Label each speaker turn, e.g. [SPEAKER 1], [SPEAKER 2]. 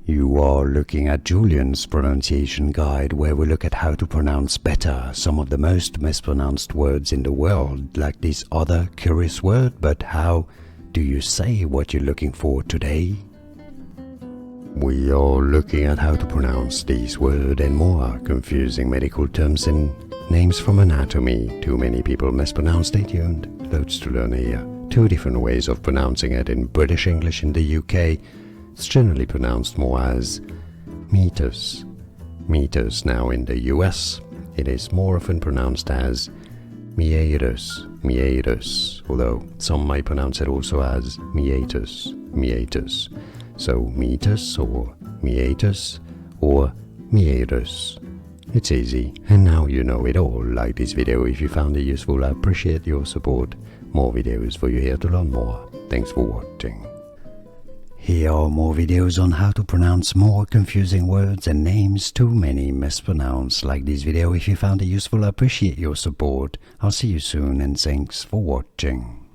[SPEAKER 1] You are looking at Julian's pronunciation guide, where we look at how to pronounce better some of the most mispronounced words in the world, like this other curious word. But how do you say what you're looking for today? We are looking at how to pronounce these words and more confusing medical terms and names from anatomy. Too many people mispronounce. Stay tuned. Loads to learn here. Two different ways of pronouncing it. In British English in the UK, it's generally pronounced more as meatus. Meatus. Now in the US, it is more often pronounced as meatus, meatus, although some might pronounce it also as meatus, meatus. So meatus or meatus or meatus. It's easy, and now you know it all. Like this video if you found it useful. I appreciate your support. More videos for you here to learn more. Thanks for watching. Here are more videos on how to pronounce more confusing words and names too many mispronounced. Like this video if you found it useful. I appreciate your support. I'll see you soon, and thanks for watching.